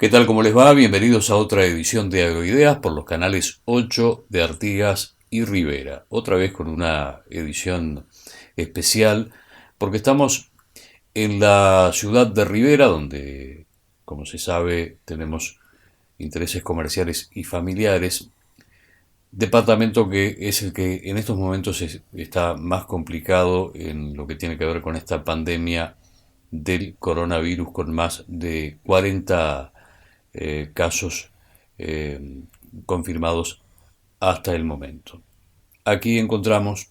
¿Qué tal? ¿Cómo les va? Bienvenidos a otra edición de Agroideas por los canales 8 de Artigas y Rivera. Otra vez con una edición especial porque estamos en la ciudad de Rivera, donde, como se sabe, tenemos intereses comerciales y familiares. Departamento que es el que en estos momentos está más complicado en lo que tiene que ver con esta pandemia del coronavirus, con más de 40 casos eh, confirmados hasta el momento. Aquí encontramos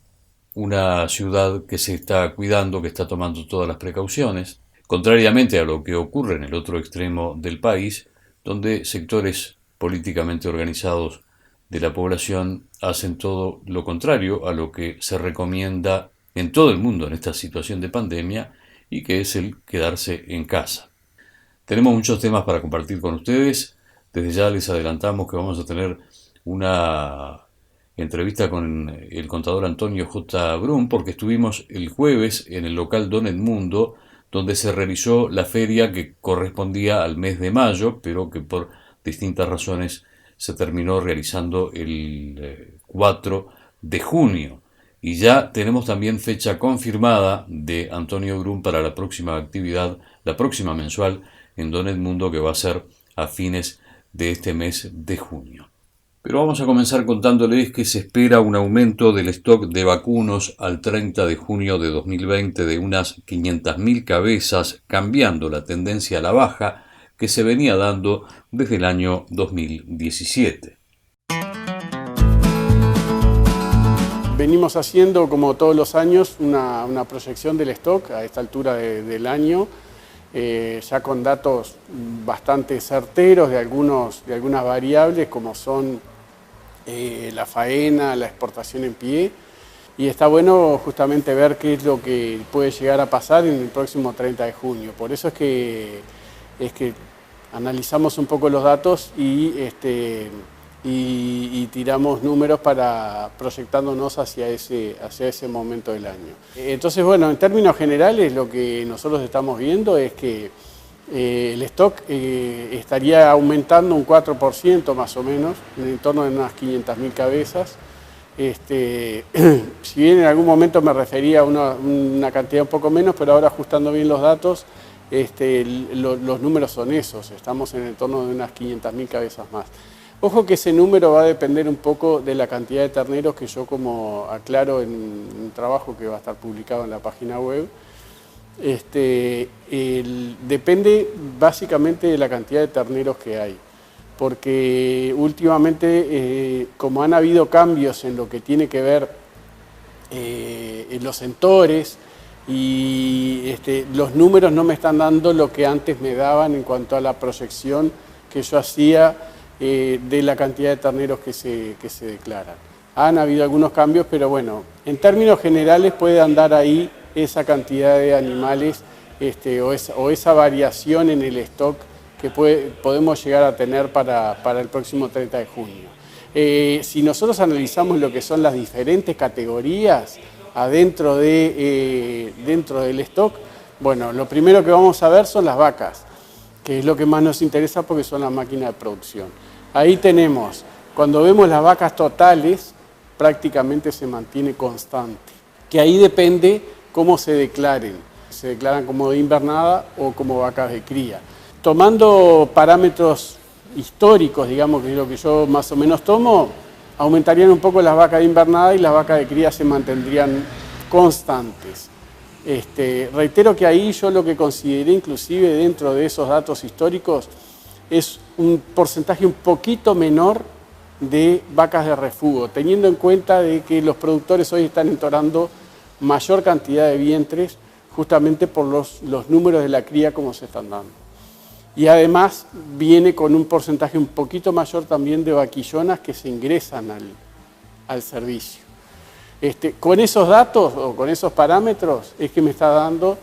una ciudad que se está cuidando, que está tomando todas las precauciones, contrariamente a lo que ocurre en el otro extremo del país, donde sectores políticamente organizados de la población hacen todo lo contrario a lo que se recomienda en todo el mundo en esta situación de pandemia, y que es el quedarse en casa. Tenemos muchos temas para compartir con ustedes. Desde ya les adelantamos que vamos a tener una entrevista con el contador Antonio J. Brum, porque estuvimos el jueves en el local Don Edmundo, donde se realizó la feria que correspondía al mes de mayo, pero que por distintas razones se terminó realizando el 4 de junio. Y ya tenemos también fecha confirmada de Antonio Brum para la próxima actividad, la próxima mensual, en Don Edmundo, que va a ser a fines de este mes de junio. Pero vamos a comenzar contándoles que se espera un aumento del stock de vacunos al 30 de junio de 2020 de unas 500.000 cabezas, cambiando la tendencia a la baja que se venía dando desde el año 2017. Venimos haciendo, como todos los años, una proyección del stock a esta altura del año, ya con datos bastante certeros de algunas variables como son la faena, la exportación en pie, y está bueno justamente ver qué es lo que puede llegar a pasar en el próximo 30 de junio. Por eso es que analizamos un poco los datos y tiramos números para proyectándonos hacia ese momento del año. Entonces, bueno, en términos generales lo que nosotros estamos viendo es que el stock estaría aumentando un 4% más o menos, en torno de unas 500.000 cabezas. Si bien en algún momento me refería a una cantidad un poco menos, pero ahora ajustando bien los datos, los números son esos, estamos en el torno de unas 500.000 cabezas más. Ojo que ese número va a depender un poco de la cantidad de terneros que yo, como aclaro en un trabajo que va a estar publicado en la página web, depende básicamente de la cantidad de terneros que hay. Porque últimamente, como han habido cambios en lo que tiene que ver en los centores, y los números no me están dando lo que antes me daban en cuanto a la proyección que yo hacía de la cantidad de terneros que se declaran. Han habido algunos cambios, pero bueno, en términos generales puede andar ahí esa cantidad de animales o esa variación en el stock que podemos llegar a tener para el próximo 30 de junio. Si nosotros analizamos lo que son las diferentes categorías dentro del stock, bueno, lo primero que vamos a ver son las vacas, que es lo que más nos interesa porque son las máquinas de producción. Ahí tenemos, cuando vemos las vacas totales, prácticamente se mantiene constante, que ahí depende cómo se declaren. Se declaran como de invernada o como vacas de cría. Tomando parámetros históricos, digamos, que es lo que yo más o menos tomo, aumentarían un poco las vacas de invernada y las vacas de cría se mantendrían constantes. Reitero que ahí yo lo que consideré, inclusive dentro de esos datos históricos, es un porcentaje un poquito menor de vacas de refugo, teniendo en cuenta de que los productores hoy están entorando mayor cantidad de vientres justamente por los números de la cría como se están dando. Y además viene con un porcentaje un poquito mayor también de vaquillonas que se ingresan al servicio. Con esos datos o con esos parámetros es que me está dando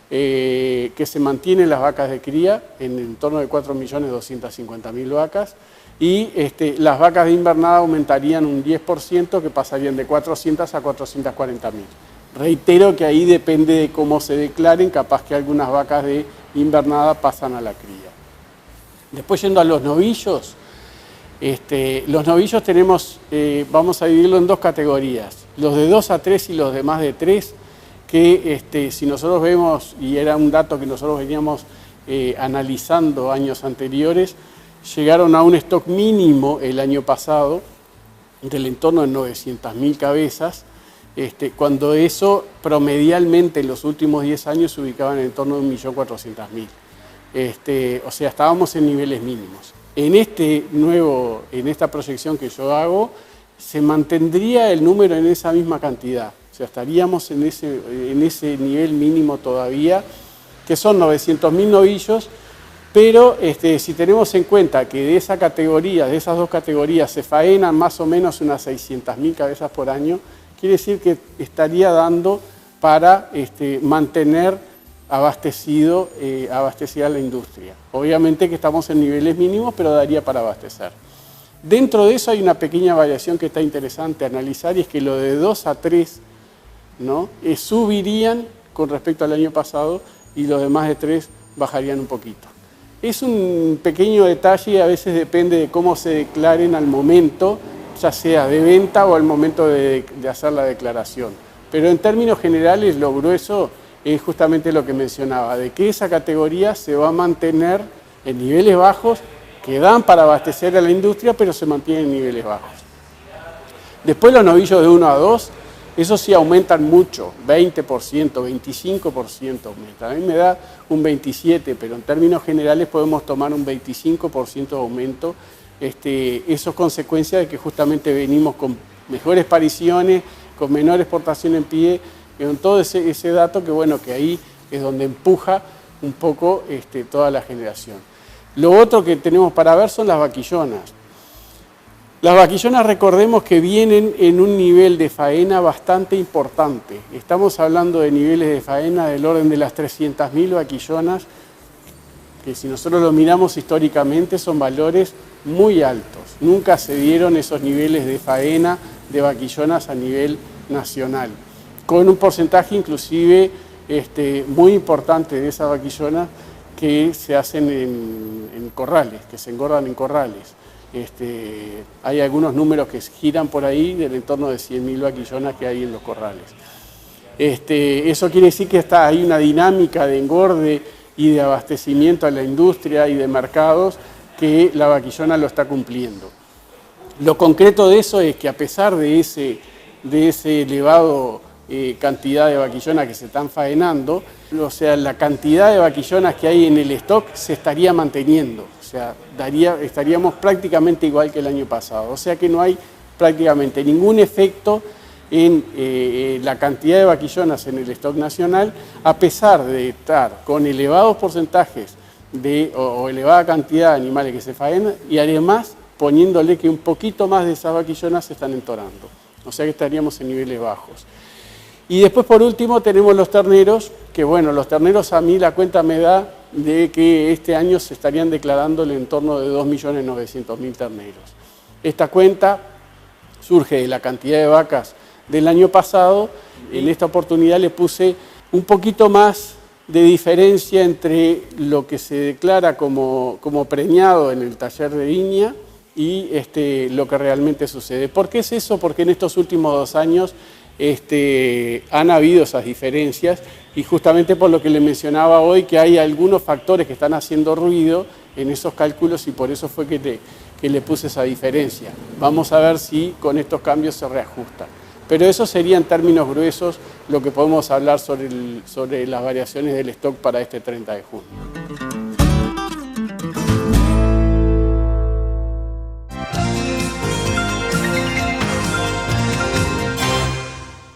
que se mantienen las vacas de cría en torno de 4.250.000 vacas y las vacas de invernada aumentarían un 10%, que pasarían de 400 a 440.000. Reitero que ahí depende de cómo se declaren, capaz que algunas vacas de invernada pasan a la cría. Después, yendo a los novillos, los novillos tenemos, vamos a dividirlo en dos categorías, los de 2 a 3 y los de más de 3, que si nosotros vemos, y era un dato que nosotros veníamos analizando años anteriores, llegaron a un stock mínimo el año pasado del entorno de 900.000 cabezas, cuando eso promedialmente en los últimos 10 años se ubicaba en el entorno de 1.400.000. O sea, estábamos en niveles mínimos. En esta proyección que yo hago, se mantendría el número en esa misma cantidad. O sea, estaríamos en ese nivel mínimo todavía, que son 900.000 novillos, pero si tenemos en cuenta que de esa categoría, de esas dos categorías, se faenan más o menos unas 600.000 cabezas por año, quiere decir que estaría dando para mantener abastecida la industria. Obviamente que estamos en niveles mínimos, pero daría para abastecer. Dentro de eso hay una pequeña variación que está interesante analizar, y es que lo de 2 a 3, ¿no? Subirían con respecto al año pasado, y los de más de 3 bajarían un poquito. Es un pequeño detalle, a veces depende de cómo se declaren al momento, ya sea de venta o al momento de hacer la declaración. Pero en términos generales, lo grueso es justamente lo que mencionaba, de que esa categoría se va a mantener en niveles bajos, que dan para abastecer a la industria, pero se mantienen en niveles bajos. Después los novillos de 1 a 2, esos sí aumentan mucho, 20%, 25% aumentan. A mí me da un 27%, pero en términos generales podemos tomar un 25% de aumento. Eso es consecuencia de que justamente venimos con mejores pariciones, con menor exportación en pie, con todo ese dato que, bueno, que ahí es donde empuja un poco toda la generación. Lo otro que tenemos para ver son las vaquillonas. Las vaquillonas, recordemos que vienen en un nivel de faena bastante importante. Estamos hablando de niveles de faena del orden de las 300.000 vaquillonas, que si nosotros lo miramos históricamente son valores muy altos. Nunca se dieron esos niveles de faena de vaquillonas a nivel nacional, con un porcentaje inclusive muy importante de esas vaquillonas que se hacen en corrales, que se engordan en corrales. Hay algunos números que giran por ahí del entorno de 100.000 vaquillonas que hay en los corrales. Eso quiere decir que hay una dinámica de engorde y de abastecimiento a la industria y de mercados que la vaquillona lo está cumpliendo. Lo concreto de eso es que a pesar de ese elevado cantidad de vaquillonas que se están faenando, o sea, la cantidad de vaquillonas que hay en el stock se estaría manteniendo, o sea, estaríamos prácticamente igual que el año pasado, o sea que no hay prácticamente ningún efecto en la cantidad de vaquillonas en el stock nacional, a pesar de estar con elevados porcentajes o elevada cantidad de animales que se faenan, y además poniéndole que un poquito más de esas vaquillonas se están entorando, o sea que estaríamos en niveles bajos. Y después, por último, tenemos los terneros, que bueno, los terneros a mí la cuenta me da de que este año se estarían declarando en torno de 2.900.000 terneros. Esta cuenta surge de la cantidad de vacas del año pasado. En esta oportunidad le puse un poquito más de diferencia entre lo que se declara como preñado en el taller de Viña y lo que realmente sucede. ¿Por qué es eso? Porque en estos últimos 2 años han habido esas diferencias, y justamente por lo que le mencionaba hoy, que hay algunos factores que están haciendo ruido en esos cálculos, y por eso fue que le puse esa diferencia. Vamos a ver si con estos cambios se reajusta. Pero eso sería en términos gruesos lo que podemos hablar sobre las variaciones del stock para este 30 de junio.